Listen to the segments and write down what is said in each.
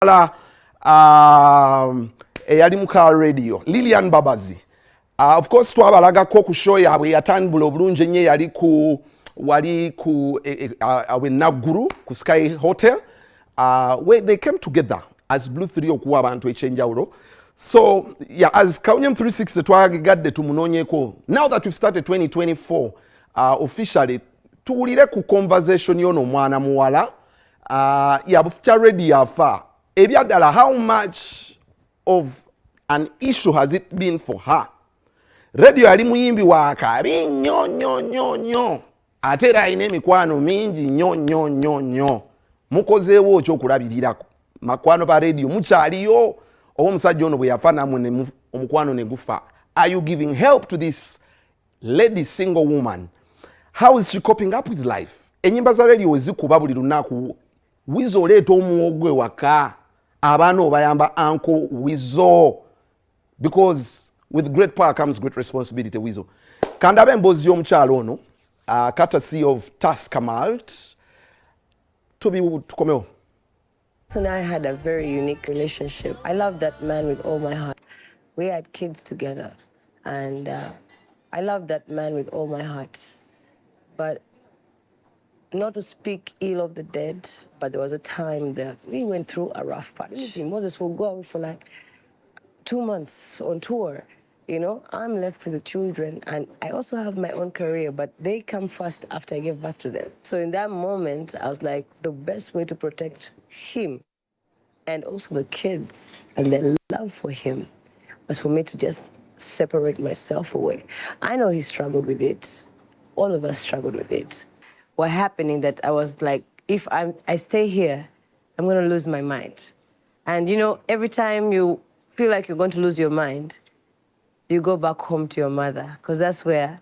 eyali Moze Radio, Lilian Mbabazi. Of course twabalagako ku show yaabwe yatambula obulungi ennyo wali ku Naggulu ku Sky Hotel, where they came together as Blue 3 okuwa abantu ekyenjawulo. So yeah, as Kawunyem 360 twagadde tumunoonyeko. Now that we've started 2024 officially, tuwulire ku conversation yono mwana muwala yabufuta lweyafa. Ebyaddala, how much of an issue has it been for her? Radio yali muyimbi wakabi nnyo ate era alina emikwano mingi nnyo. Mukozeewo ekyokulabirirako makwano ba radio mukyaliyo oba omusajja ono bwe yafa namwe omukwano ne gufa? Are you giving help to this lady, single woman? How is she coping up with life? Ennyimba za radio zikuba buli lunaku. Wizo oleeta omuwogwe waka, abaana obayamba Uncle Wizo, because with great power comes great responsibility. Wizo kandabe emboozi y'omukyalo ono, courtesy of Tasker Malt. Tukomeo. And I had a very unique relationship. I loved that man with all my heart. We had kids together, and I loved that man with all my heart. But not to speak ill of the dead, but there was a time that we went through a rough patch. Moses will go out for like 2 months on tour. You know, I'm left with the children, and I also have my own career, but they come first after I give birth to them. So in that moment, I was like, the best way to protect him and also the kids and their love for him was for me to just separate myself away. I know he struggled with it. All of us struggled with it. What happened that I was like, if I stay here, I'm going to lose my mind. And you know, every time you feel like you're going to lose your mind, you go back home to your mother, because that's where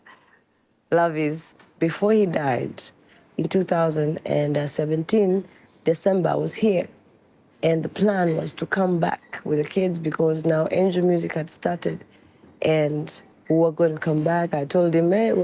love is. Before he died, in 2017, December, I was here. And the plan was to come back with the kids because now Angel Music had started. And we were going to come back. I told him, hey,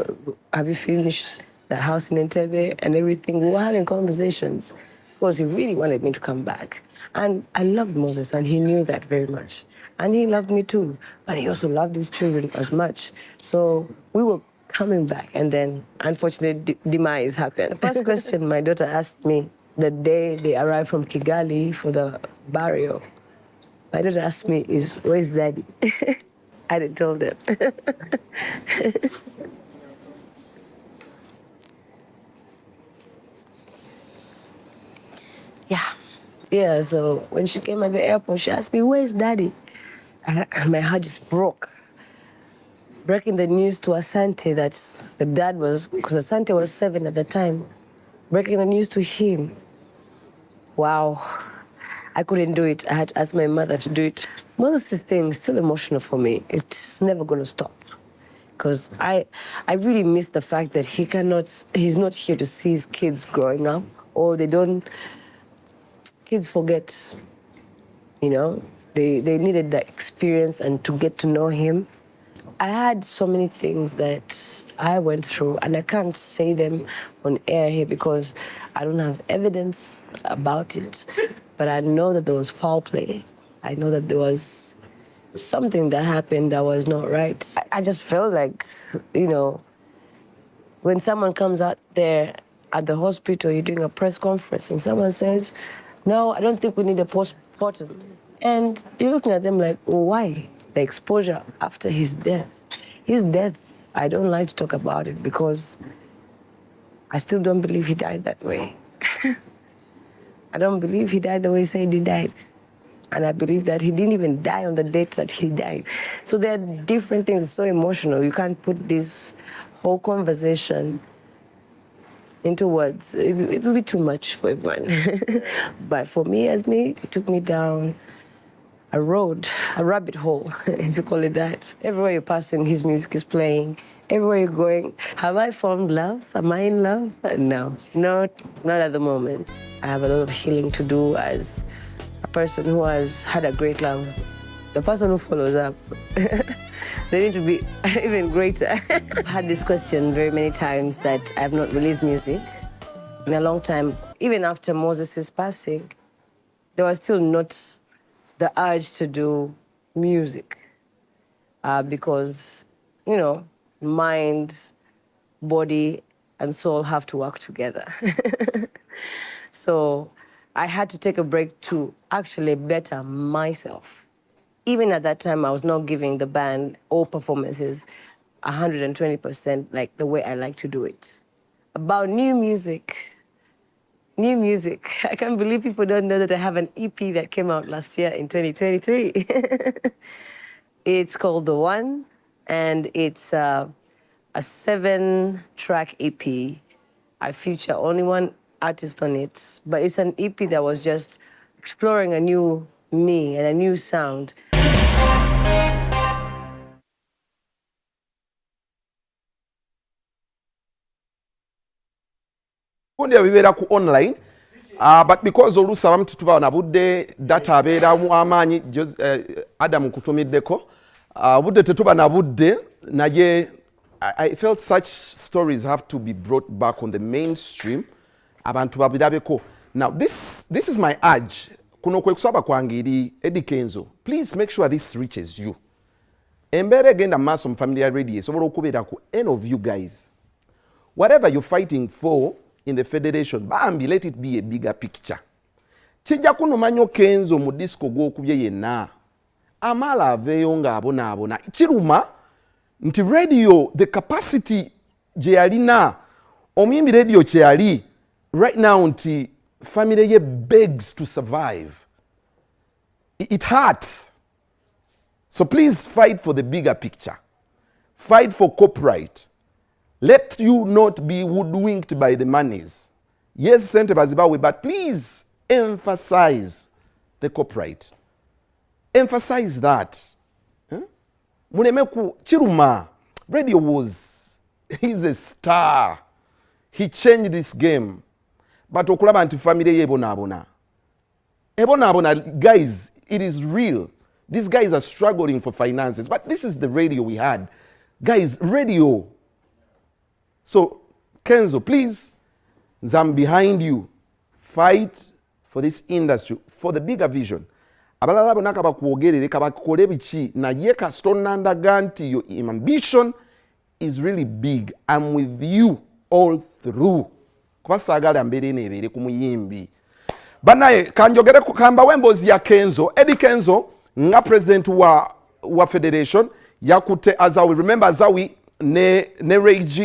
have you finished the house in Entebbe and everything? We were having conversations because he really wanted me to come back. And I loved Moses, and he knew that very much. And he loved me too, but he also loved his children as much. So we were coming back, and then unfortunately, demise happened. The first question my daughter asked me the day they arrived from Kigali for the burial, my daughter asked me, where's Daddy? I didn't tell them. Yeah, so when she came at the airport, she asked me, where's Daddy? And my heart just broke. Breaking the news to Asante that the dad was, because Asante was 7 at the time, breaking the news to him. Wow, I couldn't do it. I had to ask my mother to do it. Moses' thing is still emotional for me. It's never going to stop. Because I really miss the fact that he's not here to see his kids growing up, or kids forget, you know, they needed that experience and to get to know him. I had so many things that I went through, and I can't say them on air here because I don't have evidence about it. But I know that there was foul play. I know that there was something that happened that was not right. I just felt like, you know, when someone comes out there at the hospital, you're doing a press conference, and someone says, no, I don't think we need a postmortem. And you're looking at them like, why? The exposure after his death. His death, I don't like to talk about it because I still don't believe he died that way. I don't believe he died the way he said he died. And I believe that he didn't even die on the date that he died. So there are different things, it's so emotional. You can't put this whole conversation into words. It will be too much for everyone. But for me, it took me down a road, a rabbit hole, if you call it that. Everywhere you're passing, his music is playing. Everywhere you're going, have I found love? Am I in love? No, not at the moment. I have a lot of healing to do as a person who has had a great love. The person who follows up, they need to be even greater. I've had this question very many times that I have not released music in a long time. Even after Moses' passing, there was still not the urge to do music because, you know, mind, body, and soul have to work together. So I had to take a break to actually better myself. Even at that time, I was not giving the band all performances 120% like the way I like to do it. About new music, I can't believe people don't know that I have an EP that came out last year in 2023. It's called The One, and it's a 7-track EP. I feature only one artist on it, but it's an EP that was just exploring a new me and a new sound. Kundi bibeera ku online but because oluusi abamu tutuba na budde data abeeramu amaanyi Adam kutumiddeko budde tetuba na budde naye I felt such stories have to be brought back on the mainstream abantu babirabeko. Now this is my urge kuno kwe kusaba kwange eri Eddie Kenzo, please make sure this reaches you. Embeera egenda maaso mu Family Radio esobola okubeera ku any of you guys, whatever you're fighting for in the federation, bambi let it be a bigger picture. Kijja kuno manyo Kenzo mu disco gw'okubye yenna amala aveeyo ng'abonaabona kiruma nti radio the capacity gye yalina omuyimbi radio kye yali right now nti family ye begs to survive. It hurts. So please fight for the bigger picture. Fight for copyright. Let you not be woodwinked by the monies. Yes, sente bazibawe, but please emphasize the copyright. Emphasize that. Mulemeku Chiruma, radio he's a star. He changed this game. But okulaba nti family ye ebona guys, it is real. These guys are struggling for finances, but this is the radio we had. Guys, radio. So, Kenzo, please, I'm behind you. Fight for this industry, for the bigger vision. Abalala bonaka bakuogerere kabakole bichi na yeka stone underganti your ambition is really big. I'm with you all through. Kwa sagala mbere nebere kumuyimbi. Banaye kanjogere kukamba wembozi ya Kenzo, Eddie Kenzo nga president wa federation yakute Azawi. Remember Azawi ne Reiji